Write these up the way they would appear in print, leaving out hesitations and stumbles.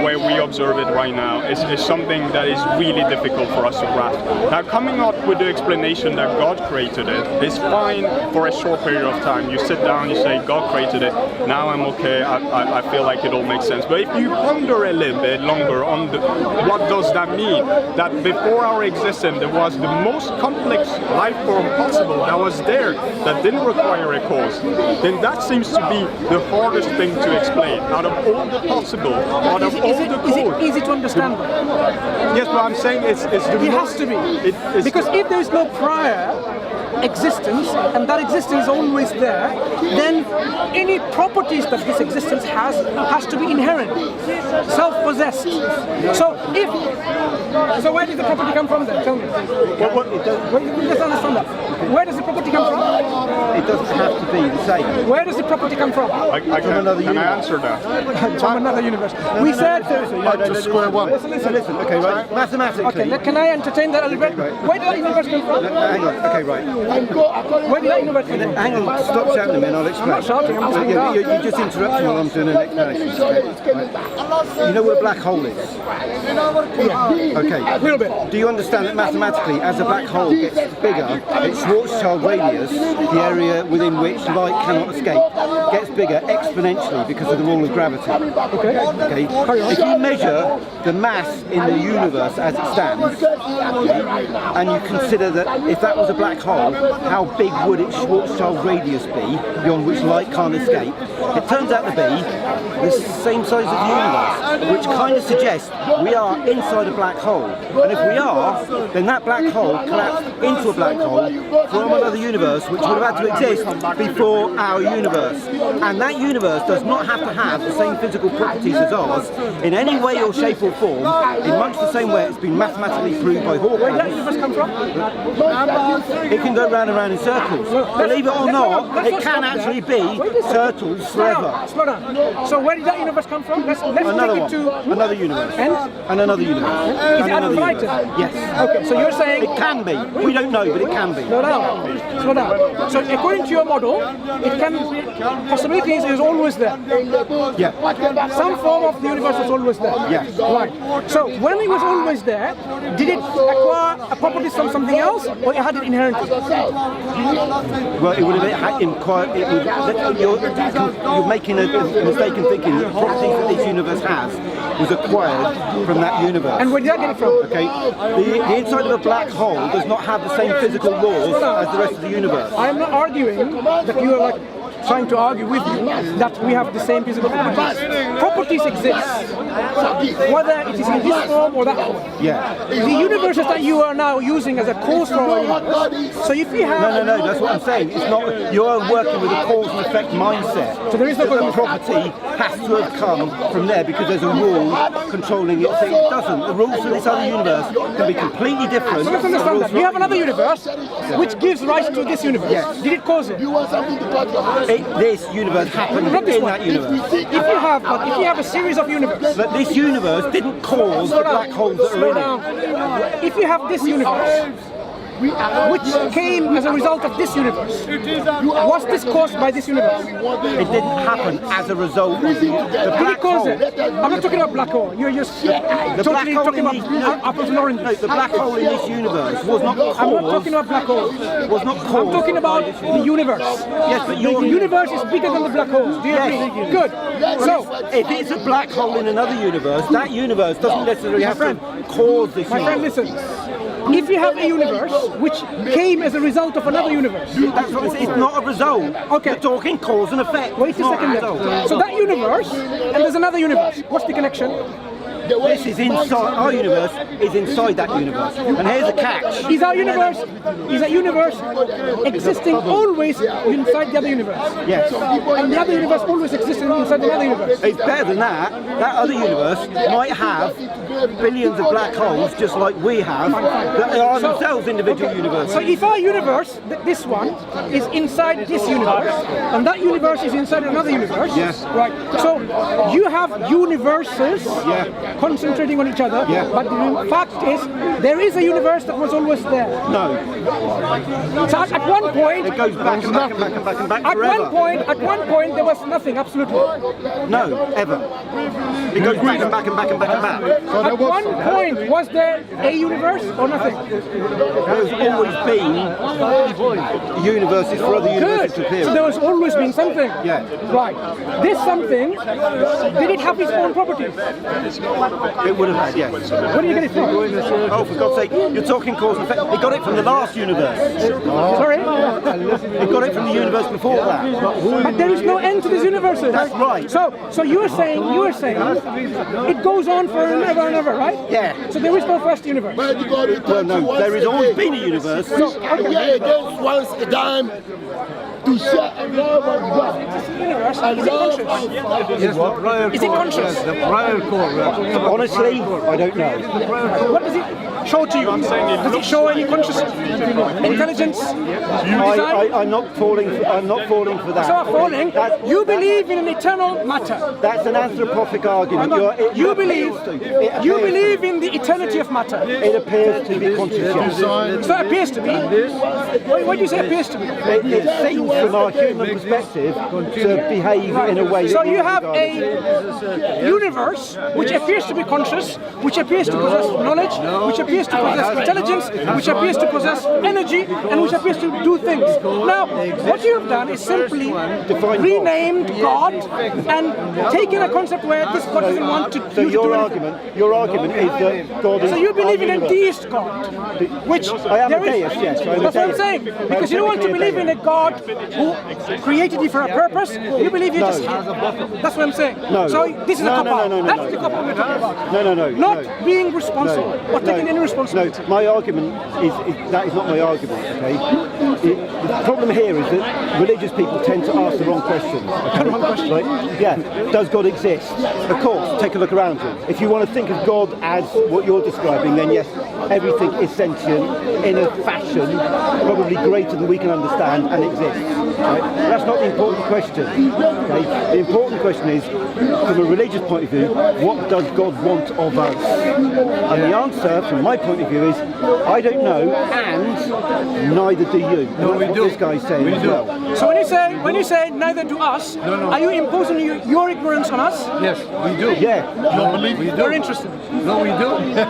way we observe it right now is something that is really difficult for us to grasp. Now, coming up with the explanation that God created it is fine for a short period of time. You sit down, you say, God created it, now I'm okay, I feel like it all makes sense. But if you ponder a little bit longer on what does that mean, that before our existence there was the most complex life form possible that was there, that didn't require a cause, then that seems to be the hardest thing to explain. Out of all the possible, out of all the cause. Is it easy to understand? Yes, but I'm saying it's the It has to be. Because if there is no prior existence, and that existence is always there, then any properties that this existence has to be inherent, self-possessed. So where did the property come from then? Tell me. Let's understand that. Where does the property come from? It doesn't have to be the same. Where does the property come from? Can I answer that? From another universe. We said... Square one. Listen, okay, right. Mathematically... Okay, can I entertain that a little bit? Where did that universe come from? Hang on, okay, right. Where did that universe come from? Hang on, stop shouting a minute, I'll explain. I'm not shouting, I'm just you just interrupt me while I'm doing an explanation. Right. You know what a black hole is? Yeah. Okay. A little bit. Do you understand that mathematically, as a black hole gets bigger, its Schwarzschild radius, the area within which light cannot escape, gets bigger exponentially because of the rule of gravity. Okay. If you measure the mass in the universe as it stands, and you consider that if that was a black hole, how big would its Schwarzschild radius be, beyond which light can't escape? It turns out to be the same size as the universe, which kind of suggests we are inside a black hole. And if we are, then that black hole collapsed into a black hole from another universe, which would have had to exist before our universe. And that universe does not have to have the same physical properties as ours in any way or shape or form, in much the same way it's been mathematically proved by Hawking. Where did that universe come from? It can go round and round in circles. Believe it or not, it can actually be turtles forever. Slow down. So where did that universe come from? Let's Another take one. it to... Another universe. And another universe. Is it uninvited? Yes. Okay, so you're saying... It can be. We don't know, but it can be. Slow down. So according to your model, it can... Possibilities is always there. Yeah. Some form of the universe was always there. Yes. Right. So when it was always there, did it acquire a property from something else, or it had it inherited? Well, it would have inquired. You're making a mistake in thinking that the properties that this universe has was acquired from that universe. And where did that get it from? Okay, the inside of a black hole does not have the same physical laws as the rest of the universe. I am not arguing that you are trying to argue with you that we have the same physical properties. Properties exist, whether it is in this form or that form. Yeah. The universes that you are now using as a cause for our universe. So if you have... No, that's what I'm saying. It's not, you're working with a cause and effect mindset. So there is no the property has to have come from there because there's a rule controlling it. So it doesn't. The rules for this other universe can be completely different. So let's understand that. You have another universe which gives rise to this universe. Yes. Did it cause it? This universe happened Not this in one. that universe. If you have a series of universes. But this universe didn't cause the black holes that are in it. If you have this universe, which came as a result of this universe, was this caused by this universe? It didn't happen as a result of the black Did it cause hole. it? I'm not talking about black hole. You're just totally talking about apples and oranges. No, the black hole in this universe was not caused. I'm not talking about black holes. Was not caused. I'm talking about the universe. Yes, but the universe is bigger than the black holes. Do you agree? Good. So, if it's a black hole in another universe, that universe doesn't necessarily have to cause this my friend, universe. listen. If you have a universe which came as a result of another universe. That's what it's not a result. Okay. You're talking cause and effect. Wait a second then. So that universe, and there's another universe. What's the connection? This is inside, our universe is inside that universe. And here's the catch. Is a universe existing always inside the other universe? Yes. And the other universe always existing inside the other universe? It's better than that. That other universe might have billions of black holes just like we have, that are themselves individual universes. So if our universe, this one, is inside this universe, and that universe is inside another universe, yes. Right. So you have universes concentrating on each other, Yeah. but the fact is, there is a universe that was always there. No. So at one point, It goes back and back and back and back and back at forever. one point, there was nothing, absolutely. No, ever. It goes back and back and back and back and back. At one point, was there a universe or nothing? There's always been universes for other Good. universes to appear. So there has always been something. Yeah. Right. This something, did it have its own properties? It would have had, yes. Where do you get it from? Oh, for God's sake, you're talking cause and effect. It got it from the last universe. Sorry? It got it from the universe before that. But there is no end to these universes. That's right. So you are saying it goes on for and ever, right? Yeah. So there is no first universe. Well, no, there has always been a universe. We are against once a dime to share a love of God. Universe, A is it love conscious? of Is it conscious? Honestly, I don't know. What does it show to you? Does it show any conscious intelligence? I'm not falling. I'm not falling for that. So falling, you believe in an eternal matter. That's an anthropopic argument. You believe in the eternity of matter. It appears to be conscious. Yes. So it appears to be. Why do you say appears to be? It seems, from our human perspective, to behave in a way. So that you have a universe which appears to be conscious, which appears to possess knowledge, which appears to possess intelligence, which appears to possess energy, and which appears to do things. Now, what you have done is simply renamed God and taken a concept where this God doesn't want to So you to do anything. your argument is that God is. So you believe in a universe. deist God, which I am a there is- deist, yes, I'm a That's what I'm deist. saying. Because you don't want to technically a believe in a God who created you for a purpose. You believe you just. That's what I'm saying. No. So this is a No, cop no, out. no, no, That's no. the cop out we're talking about. No. Not being responsible or taking any responsibility. No, my argument is that is not my argument. Okay. The problem here is that religious people tend to ask the wrong questions. Okay? Right? Yeah. Does God exist? Of course. Take a look around you. If you want to think of God as what you're describing, then yes, everything is sentient in a fashion probably greater than we can understand and exists. Right? That's not the important question. Okay? The important question is, from a religious point of view, what does God want of us? And the answer, from my point of view, is I don't know, and neither do you. No, we do. This guy's saying as well. So when you say neither do us, are you imposing your ignorance on us? Yes, we do. Yeah. You're interested. No, we do.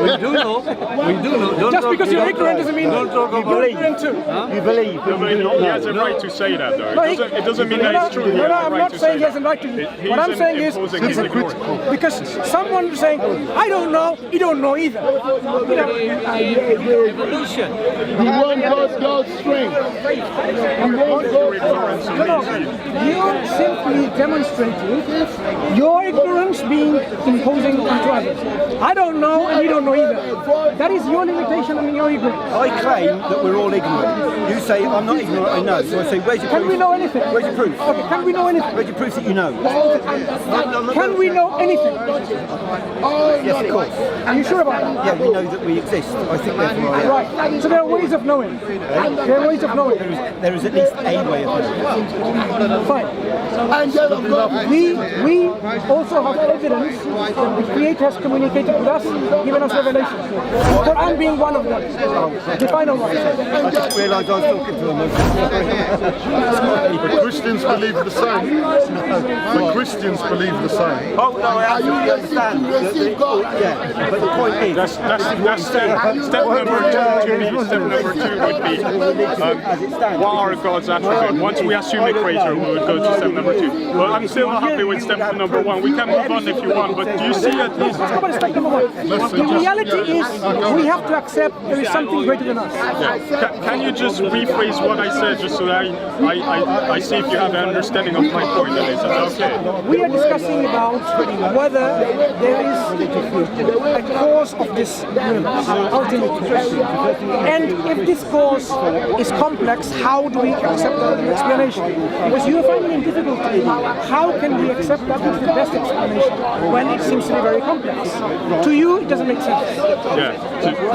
We do know. We do know. Don't Just talk- because you're ignorant doesn't mean Don't talk you're about ignorant too. You believe, but you do not He has a know. right to say that, though. No, It doesn't mean that it's true. He No, has a I'm right not to saying say he has a that. right to. He's What I'm saying is imposing his ignorance. because someone is saying, I don't know, you don't know either. You know, Evolution. We want God's strength. We want God's you're simply demonstrating your ignorance being imposing onto others. I don't know and you don't know either. That is your limitation and your ignorance. I claim that we're all ignorant. You say, I'm not ignorant, I know. So I say, where's your proof? Can we know anything? Where's your proof? Okay, can we know anything? Where's your proof that you know? Can we know anything? Yes, of course. Are you sure about that? Yeah, we know that we exist. I think therefore I am. Right. So there are ways of knowing. There are ways of knowing. There is at least a way of knowing. Fine. angel of God. We also have evidence that the Creator has communicated with us, given us revelation. The Quran being one of them. The final one. I just realised I was talking to them. The Christians believe the same. The Christians believe the same. Oh, no, I absolutely understand. Yeah, but the point is... That's step number two would be what are God's attributes? Once we assume a creator, we would go to step number two. Well, I'm still not happy with step number one. We can move on if you want, but do you see at least... Let's go back to step number one. The reality is we have to accept there is something greater than us. Yeah. Can you just rephrase what I said, just so that I see if you have an understanding of my point, Elisa? Okay. We are discussing about whether there is a cause of this universe, ultimately. And if this cause is complex, how do we accept that explanation. Was you finding it difficult? How can we accept that as the best explanation when it seems to be very complex? To you, it doesn't make sense.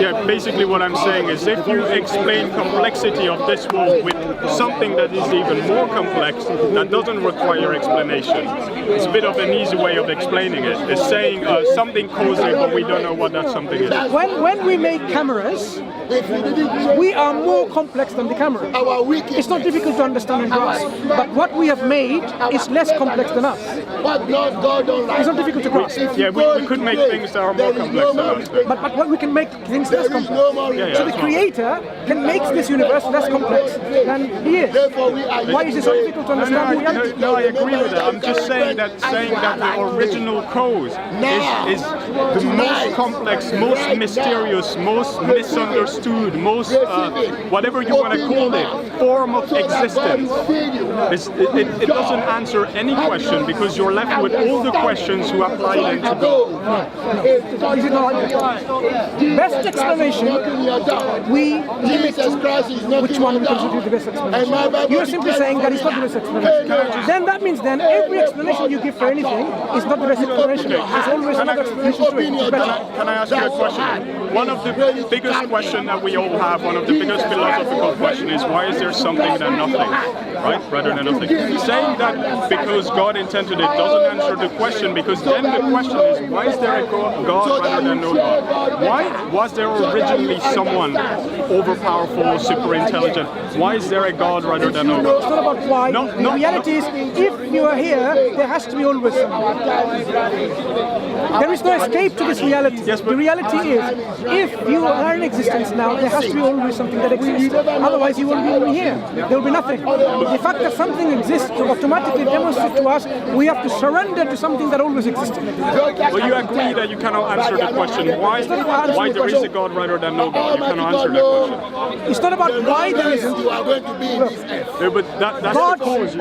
Yeah, basically what I'm saying is if you explain complexity of this world with something that is even more complex, that doesn't require explanation. It's a bit of an easy way of explaining it. It's saying something cozy, but we don't know what that something is. When we make cameras, we are more complex than the camera. It's not difficult to understand and grasp, but what we have made is less complex than us. It's not difficult to grasp. Yeah, we could make things that are more complex than us. But what we can make things less complex. So the creator can make this universe less complex than he is. Why is it so difficult to understand reality? No, I agree with that. I'm just saying that the original code is the most complex, most mysterious, most misunderstood, most whatever you want to call it, form of existence. It doesn't answer any question because you're left with all the questions who apply them to God. Is it not like that? Best explanation, we limit to which one we consider the best explanation. You're simply saying that it's not the best explanation. Then that means then every explanation you give for anything is not the best explanation. There's always another explanation to it. It's better. Can I ask you a question? One of the biggest questions that we all have, one of the biggest philosophical questions is why is there something than nothing, right? Rather than nothing. Saying that because God intended it doesn't answer the question, because then the question is why is there a God rather than no God? Why was there originally someone overpowerful, super intelligent? Why is there a God rather than no God? It's not about why. The reality is, if you are here, there has to be always someone. There is no escape to this reality. Yes, but the reality is, if you are in existence now, there has to be always something that exists. Otherwise, you won't be even here. There will be nothing. The fact that something exists automatically demonstrates to us we have to surrender to something that always existed. Well, you agree that you cannot answer the question why there is a God rather than no God. You cannot answer that question. It's not about why there isn't. Yeah, but that's the cause.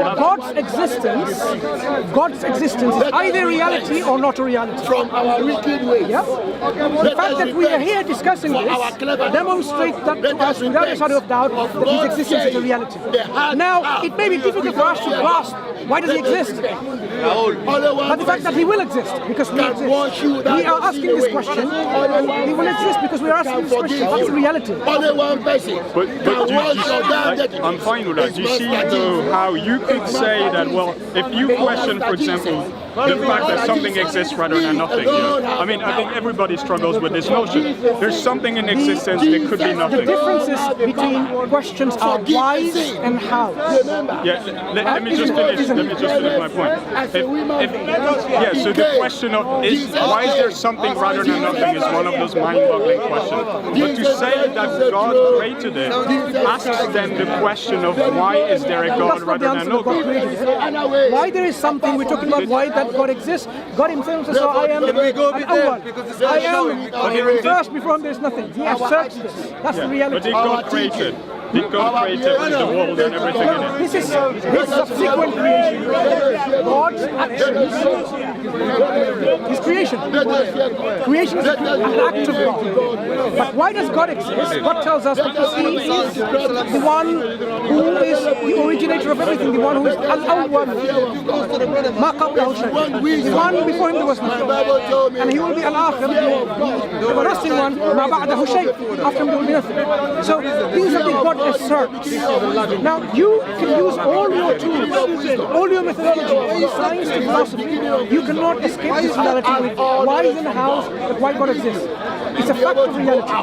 God's existence is either reality or not a reality. From our wicked ways. Yeah? The fact that we are here discussing this demonstrates that to us without a shadow of doubt that his existence is a reality. Now, it may be difficult for us to grasp why does he exist? But the fact that he will exist because we exist. We are asking this question and he will exist because we are asking this question. That's the reality. Only one person. But I'm fine with that. Do you see though how you could say that, well, if you question, for example, the fact that something exists rather than nothing. I mean, I think everybody struggles with this notion. There's something in existence, there could be The nothing. differences between questions are why and how. Yeah, let me just finish my point. So the question of why is there something rather than nothing is one of those mind-boggling questions. But to say that God created it asks then the question of why is there a God rather than no God? Why there is something, we're talking about why that God exists. God himself says, I am an awwal. I am first, before him there is nothing. He has searched this. That's the reality. But did God create it? Did God create the world and everything in it? This is subsequent creation. God's actions, his creation. Creation is an act of God. But why does God exist? God tells us because he is the one who is the originator of everything, the one who is al-awwal, ma qablahu shay. The one before him there was nothing. And he will be al-akhir, the everlasting one, ma ba'dahu shay. After him there will be nothing. So this is something God asserts. Now you can use all your tools, all your methodology, science and philosophy. You cannot escape this reality with whys and hows, but why God exists. It's a fact of reality.